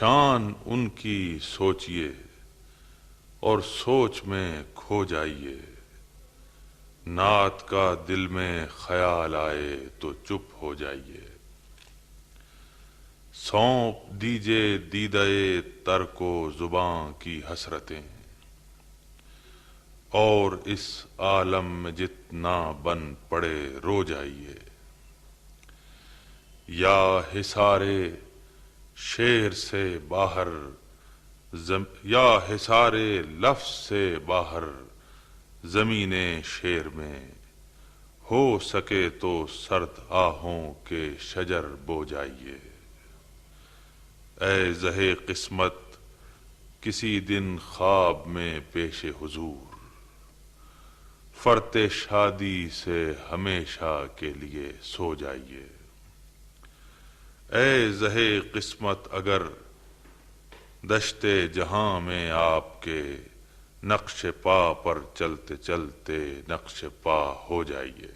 شان ان کی سوچئے اور سوچ میں کھو جائیے، نعت کا دل میں خیال آئے تو چپ ہو جائیے۔ سونپ دیجئے دیدہ تر کو زباں کی حسرتیں، اور اس عالم میں جتنا بن پڑے رو جائیے۔ یا حصار شعر سے باہر یا حصار لفظ سے باہر زمین شعر میں، ہو سکے تو سرد آہوں کے شجر بو جائیے۔ اے زہے قسمت کسی دن خواب میں پیش حضور، فرط شادی سے ہمیشہ کے لیے سو جائیے۔ اے زہے قسمت اگر دشت جہاں میں آپ کے نقش پا پر چلتے چلتے نقش پا ہو جائیے۔